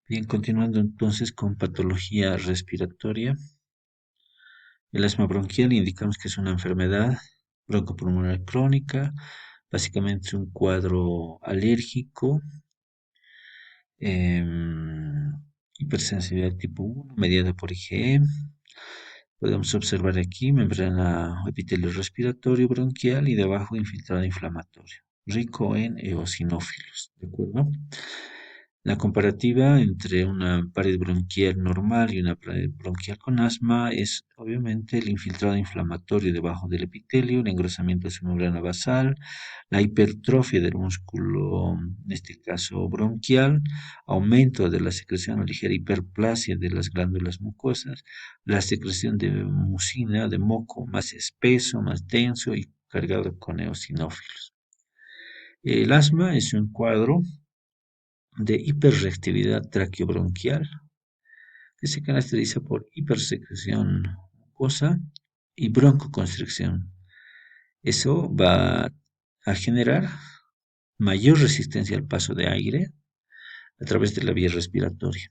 Bien, continuando entonces con patología respiratoria. El asma bronquial indicamos que es una enfermedad broncopulmonar crónica, básicamente es un cuadro alérgico, hipersensibilidad tipo 1, mediada por IgE. Podemos observar aquí membrana o epitelio respiratorio bronquial y debajo infiltrado inflamatorio, rico en eosinófilos, ¿de acuerdo? La comparativa entre una pared bronquial normal y una pared bronquial con asma es obviamente el infiltrado inflamatorio debajo del epitelio, el engrosamiento de su membrana basal, la hipertrofia del músculo, en este caso bronquial, aumento de la secreción o ligera hiperplasia de las glándulas mucosas, la secreción de mucina, de moco más espeso, más denso y cargado con eosinófilos. El asma es un cuadro de hiperreactividad traqueobronquial que se caracteriza por hipersecreción mucosa y broncoconstricción. Eso va a generar mayor resistencia al paso de aire a través de la vía respiratoria.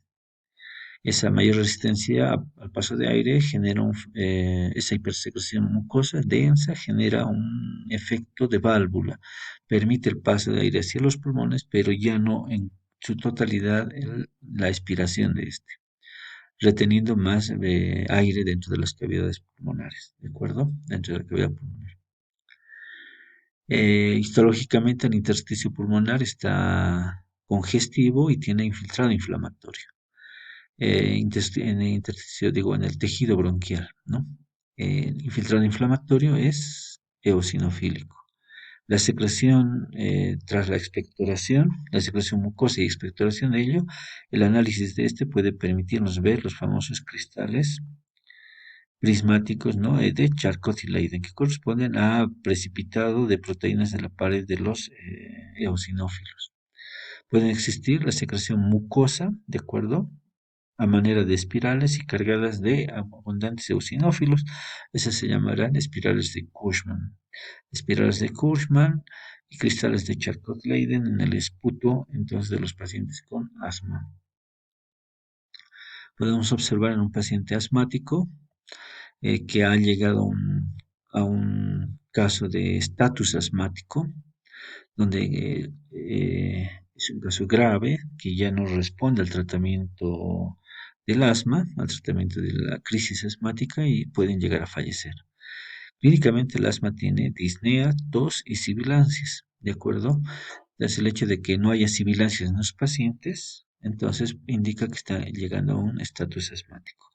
Esa mayor resistencia al paso de aire genera esa hipersecreción mucosa densa, genera un efecto de válvula, permite el paso de aire hacia los pulmones, pero ya no en su totalidad la expiración de este, reteniendo más aire dentro de las cavidades pulmonares, ¿de acuerdo? Dentro de la cavidad pulmonar. Histológicamente el intersticio pulmonar está congestivo y tiene infiltrado inflamatorio. En el intersticio, digo, en el tejido bronquial, ¿no? El infiltrado inflamatorio es eosinofílico. La secreción tras la secreción mucosa y expectoración de ello, el análisis de este puede permitirnos ver los famosos cristales prismáticos, ¿no? De Charcot y Leyden, que corresponden a precipitado de proteínas de la pared de los eosinófilos. Pueden existir la secreción mucosa, ¿de acuerdo? A manera de espirales y cargadas de abundantes eosinófilos. Esas se llamarán espirales de Cushman. Espirales de Cushman y cristales de Charcot-Leyden en el esputo entonces de los pacientes con asma. Podemos observar en un paciente asmático que ha llegado a un caso de estatus asmático, donde es un caso grave que ya no responde al tratamiento del asma, al tratamiento de la crisis asmática y pueden llegar a fallecer. Clínicamente el asma tiene disnea, tos y sibilancias, ¿de acuerdo? Entonces el hecho de que no haya sibilancias en los pacientes, entonces indica que está llegando a un estatus asmático.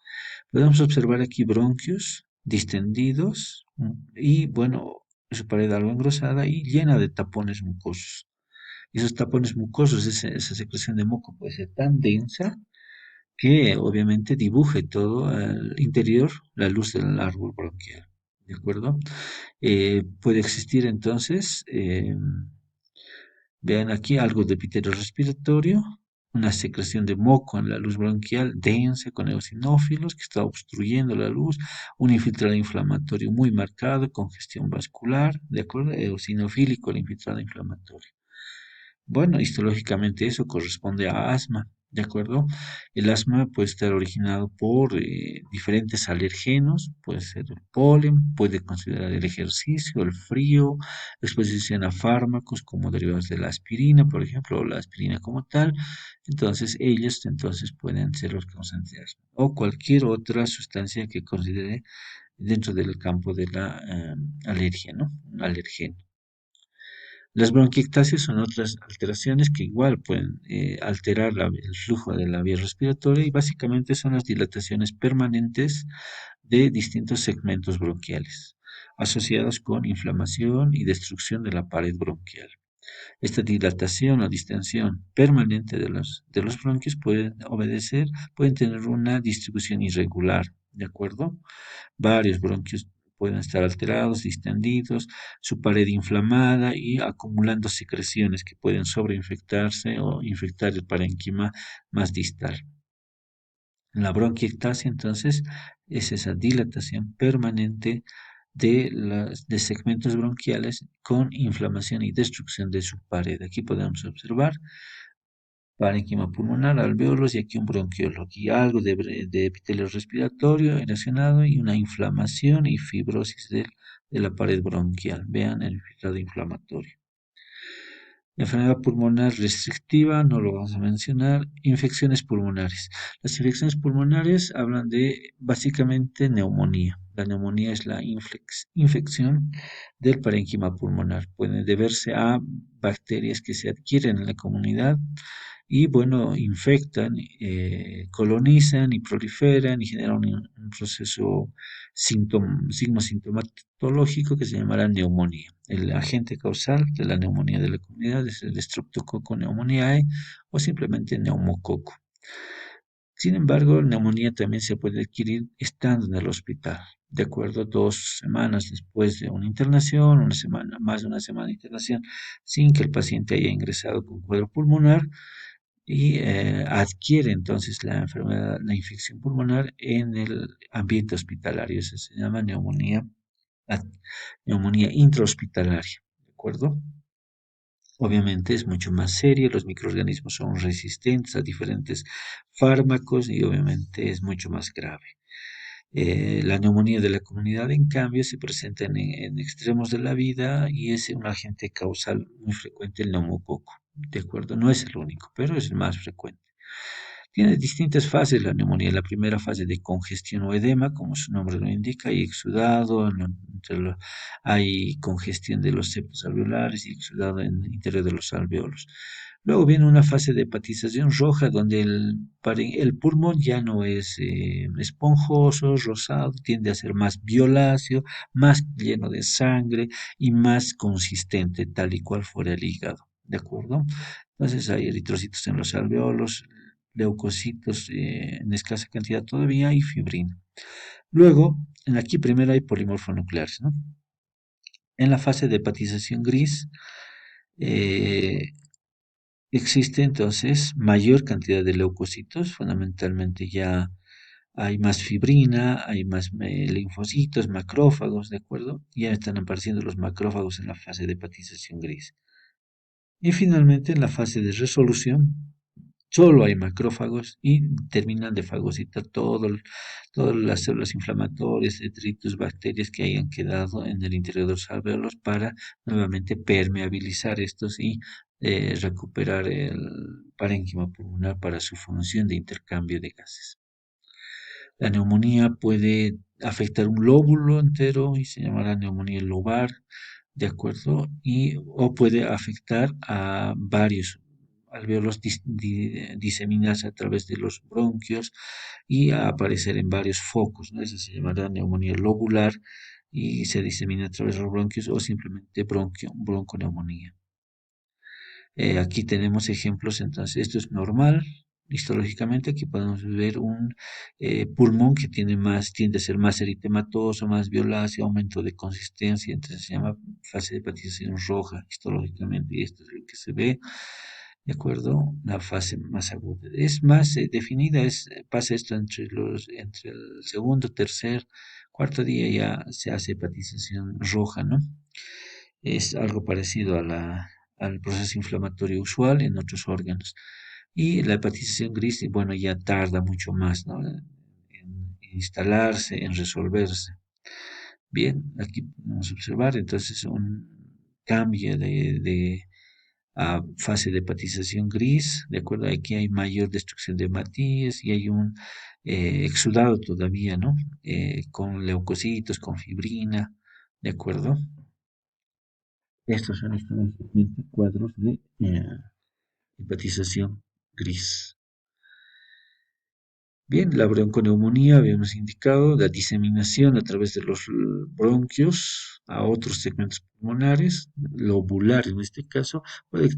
Podemos observar aquí bronquios distendidos y, bueno, su pared algo engrosada y llena de tapones mucosos. Y esos tapones mucosos, esa secreción de moco puede ser tan densa que obviamente dibuje todo al interior la luz del árbol bronquial. ¿De acuerdo? Puede existir entonces, vean aquí algo de epitelio respiratorio, una secreción de moco en la luz bronquial densa con eosinófilos que está obstruyendo la luz, un infiltrado inflamatorio muy marcado, congestión vascular, ¿de acuerdo? Eosinofílico el infiltrado inflamatorio. Bueno, histológicamente eso corresponde a asma, ¿de acuerdo? El asma puede estar originado por diferentes alergenos, puede ser el polen, puede considerar el ejercicio, el frío, la exposición a fármacos como derivados de la aspirina, por ejemplo, o la aspirina como tal. Entonces, ellos entonces pueden ser los causantes de asma o cualquier otra sustancia que considere dentro del campo de la alergia, ¿no? Un alergeno. Las bronquiectasias son otras alteraciones que igual pueden alterar el flujo de la vía respiratoria y básicamente son las dilataciones permanentes de distintos segmentos bronquiales, asociadas con inflamación y destrucción de la pared bronquial. Esta dilatación o distensión permanente de los bronquios pueden tener una distribución irregular, ¿de acuerdo? Varios bronquios pueden estar alterados, distendidos, su pared inflamada y acumulando secreciones que pueden sobreinfectarse o infectar el parénquima más distal. La bronquiectasia, entonces, es esa dilatación permanente de segmentos bronquiales con inflamación y destrucción de su pared. Aquí podemos observar parénquima pulmonar, alvéolos y aquí un bronquiolo. Aquí algo de epitelio respiratorio erosionado y una inflamación y fibrosis de la pared bronquial. Vean el filtrado inflamatorio. Enfermedad pulmonar restrictiva, no lo vamos a mencionar. Infecciones pulmonares. Las infecciones pulmonares hablan de básicamente neumonía. La neumonía es la infección del parénquima pulmonar. Puede deberse a bacterias que se adquieren en la comunidad y, bueno, infectan, colonizan y proliferan y generan un proceso signo-sintomatológico que se llamará neumonía. El agente causal de la neumonía de la comunidad es el Streptococcus pneumoniae o simplemente neumococo. Sin embargo, la neumonía también se puede adquirir estando en el hospital. De acuerdo, 2 semanas después de una internación, una semana, más de una semana de internación, sin que el paciente haya ingresado con cuadro pulmonar, y adquiere entonces la enfermedad, la infección pulmonar en el ambiente hospitalario. Eso se llama ah, neumonía intrahospitalaria, ¿de acuerdo? Obviamente es mucho más seria, los microorganismos son resistentes a diferentes fármacos y obviamente es mucho más grave. La neumonía de la comunidad, en cambio, se presenta en extremos de la vida y es un agente causal muy frecuente el neumococo. ¿De acuerdo? No es el único, pero es el más frecuente. Tiene distintas fases la neumonía. La primera fase de congestión o edema, como su nombre lo indica, hay exudado, hay congestión de los septos alveolares y exudado en el interior de los alveolos. Luego viene una fase de hepatización roja, donde el pulmón ya no es esponjoso, rosado, tiende a ser más violáceo, más lleno de sangre y más consistente, tal y cual fuera el hígado. ¿De acuerdo? Entonces hay eritrocitos en los alveolos, leucocitos en escasa cantidad todavía y fibrina. Luego, aquí primero hay polimorfonucleares, ¿no? En la fase de hepatización gris eh, existe entonces mayor cantidad de leucocitos, fundamentalmente ya hay más fibrina, hay más linfocitos, macrófagos, ¿de acuerdo? Ya están apareciendo los macrófagos en la fase de hepatización gris. Y finalmente en la fase de resolución solo hay macrófagos y terminan de fagocitar todas las células inflamatorias, detritus, bacterias que hayan quedado en el interior de los alvéolos para nuevamente permeabilizar estos y recuperar el parénquima pulmonar para su función de intercambio de gases. La neumonía puede afectar un lóbulo entero y se llamará neumonía lobar, ¿de acuerdo? O puede afectar a varios alvéolos diseminarse a través de los bronquios y a aparecer en varios focos, ¿no? Eso se llamará neumonía lobular y se disemina a través de los bronquios o simplemente bronconeumonía. Aquí tenemos ejemplos, entonces esto es normal. Histológicamente aquí podemos ver un pulmón que tiende a ser más eritematoso, más violáceo, aumento de consistencia, entonces se llama fase de hepatización roja histológicamente y esto es lo que se ve, ¿de acuerdo? La fase más aguda. Es más definida, pasa esto entre el segundo, tercer, cuarto día ya se hace hepatización roja, ¿no? Es algo parecido al proceso inflamatorio usual en otros órganos. Y la hepatización gris, bueno, ya tarda mucho más, ¿no? En instalarse, en resolverse. Bien, aquí podemos observar entonces un cambio a fase de hepatización gris, de acuerdo, aquí hay mayor destrucción de hemátias y hay un exudado todavía, ¿no? Con leucocitos, con fibrina, ¿de acuerdo? Estos son estos cuadros de hepatización gris. Bien, la bronconeumonía habíamos indicado la diseminación a través de los bronquios a otros segmentos pulmonares, lobular en este caso, puede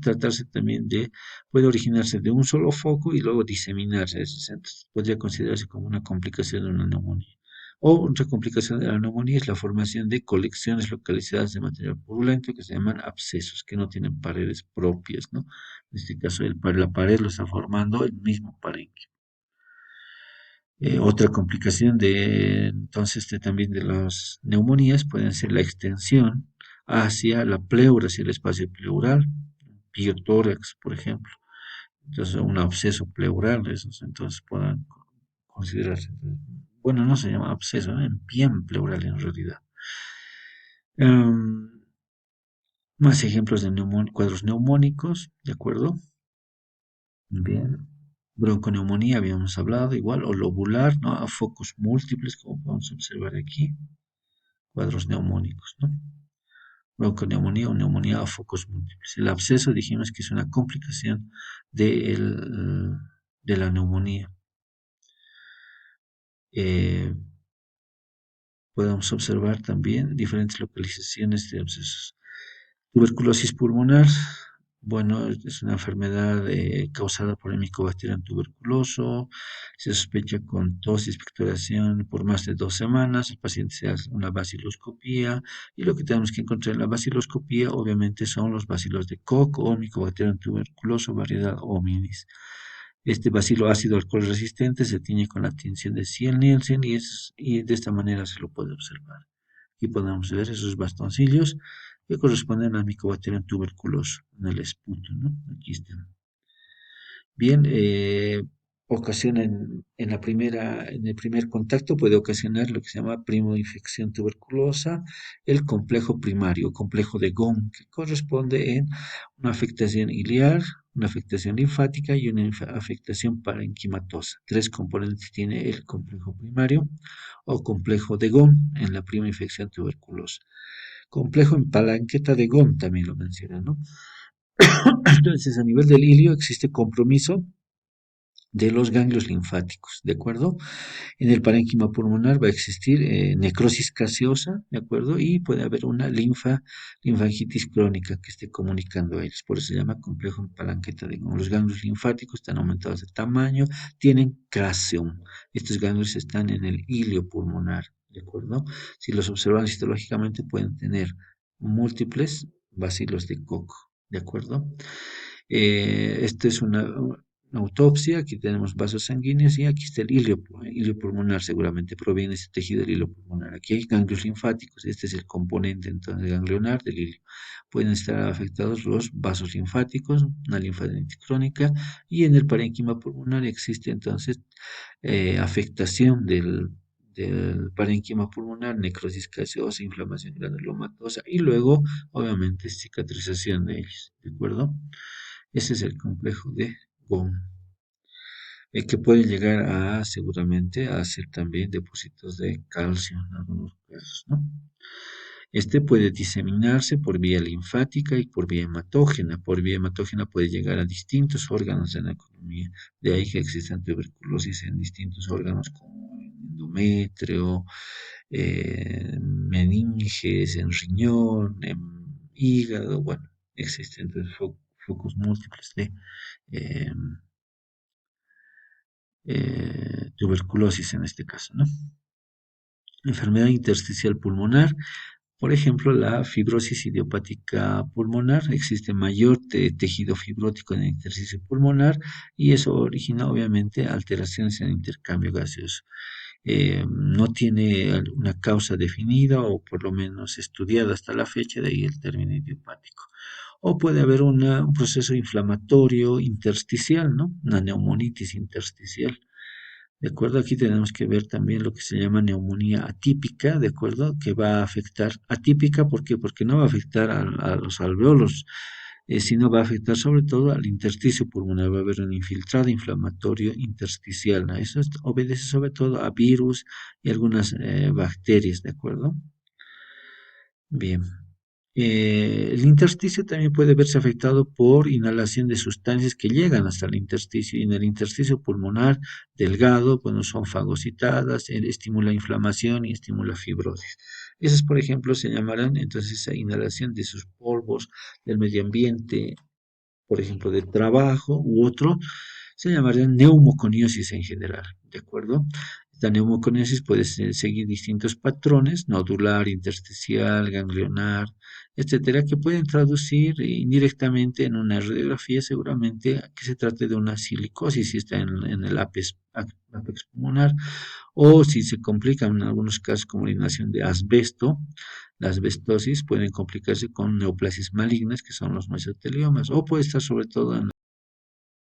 originarse de un solo foco y luego diseminarse a esos centros. Podría considerarse como una complicación de una neumonía. O otra complicación de la neumonía es la formación de colecciones localizadas de material purulento que se llaman abscesos, que no tienen paredes propias, ¿no? En este caso, la pared lo está formando el mismo parénquima. Otra complicación también de las neumonías pueden ser la extensión hacia la pleura, hacia el espacio pleural, piotórax, por ejemplo. Entonces, un absceso pleural, esos entonces puedan considerarse. Bueno, no se llama absceso, ¿no? Bien pleural en realidad. Em, Más ejemplos de cuadros neumónicos, ¿de acuerdo? Bien. Bronconeumonía habíamos hablado, igual, o lobular, ¿no? A focos múltiples, como podemos observar aquí, cuadros neumónicos, ¿no? Bronconeumonía o neumonía a focos múltiples. El absceso dijimos que es una complicación de, de la neumonía. Eh, Podemos observar también diferentes localizaciones de abscesos. Tuberculosis pulmonar, bueno, es una enfermedad causada por el Mycobacterium tuberculoso. Se sospecha con tos y expectoración por más de 2 semanas. El paciente se hace una baciloscopía y lo que tenemos que encontrar en la baciloscopía, obviamente, son los bacilos de Koch o Mycobacterium tuberculoso, variedad hominis. Este bacilo ácido alcohol resistente se tiñe con la tinción de Ciel-Nielsen y de esta manera se lo puede observar. Aquí podemos ver esos bastoncillos que corresponden al Mycobacterium tuberculoso en el esputo, ¿no? Aquí están. Bien, ocasiona en el primer contacto puede ocasionar lo que se llama primoinfección tuberculosa, el complejo primario, complejo de Ghom, que corresponde en una afectación iliar, una afectación linfática y una afectación parenquimatosa. Tres componentes tiene el complejo primario o complejo de Ghom en la prima infección tuberculosa. Complejo en palanqueta de Ghom también lo menciona, ¿no? Entonces, a nivel del ilio existe compromiso de los ganglios linfáticos, ¿de acuerdo? En el parénquima pulmonar va a existir necrosis gaseosa, ¿de acuerdo? Y puede haber una linfangitis crónica que esté comunicando a ellos. Por eso se llama complejo en palanqueta de Ghom. Los ganglios linfáticos están aumentados de tamaño, tienen calcium. Estos ganglios están en el ilio pulmonar, ¿de acuerdo? Si los observan histológicamente pueden tener múltiples bacilos de Koch, ¿de acuerdo? Esto es una autopsia, aquí tenemos vasos sanguíneos y aquí está el hilio pulmonar, seguramente proviene ese tejido del hilo pulmonar. Aquí hay ganglios linfáticos, este es el componente entonces ganglionar del hilio. Pueden estar afectados los vasos linfáticos, una linfadenitis crónica y en el parénquima pulmonar existe entonces afectación del parénquima pulmonar, necrosis gaseosa, inflamación granulomatosa y luego, obviamente, cicatrización de ellos, ¿de acuerdo? Ese es el complejo de Ghom, que puede llegar a seguramente a ser también depósitos de calcio en algunos casos, ¿no? Este puede diseminarse por vía linfática y por vía hematógena. Por vía hematógena puede llegar a distintos órganos de la economía. De ahí que existan tuberculosis en distintos órganos como endometrio, meninges, en riñón, en hígado, bueno, existen entonces focos múltiples de eh, tuberculosis en este caso, ¿no? Enfermedad intersticial pulmonar, por ejemplo, la fibrosis idiopática pulmonar, existe mayor tejido fibrótico en el intersticio pulmonar y eso origina obviamente alteraciones en el intercambio gaseoso. No tiene una causa definida o por lo menos estudiada hasta la fecha, de ahí el término idiopático. O puede haber un proceso inflamatorio intersticial, ¿no? Una neumonitis intersticial. De acuerdo, aquí tenemos que ver también lo que se llama neumonía atípica, ¿de acuerdo? Que va a afectar, atípica, ¿por qué? Porque no va a afectar a los alveolos, sino va a afectar sobre todo al intersticio pulmonar, va a haber un infiltrado inflamatorio intersticial, ¿no? Eso obedece sobre todo a virus y algunas bacterias, ¿de acuerdo? Bien. El intersticio también puede verse afectado por inhalación de sustancias que llegan hasta el intersticio. Y en el intersticio pulmonar delgado, bueno, son fagocitadas, estimula inflamación y estimula fibrosis. Esas, por ejemplo, se llamarán entonces esa inhalación de sus polvos del medio ambiente, por ejemplo, de trabajo u otro, se llamaría neumoconiosis en general, ¿de acuerdo? La neumoconiosis puede seguir distintos patrones, nodular, intersticial, ganglionar, etcétera, que pueden traducir indirectamente en una radiografía seguramente que se trate de una silicosis si está en el ápex pulmonar, o si se complican en algunos casos como la inhalación de asbesto, la asbestosis pueden complicarse con neoplasias malignas que son los mesoteliomas, o puede estar sobre todo en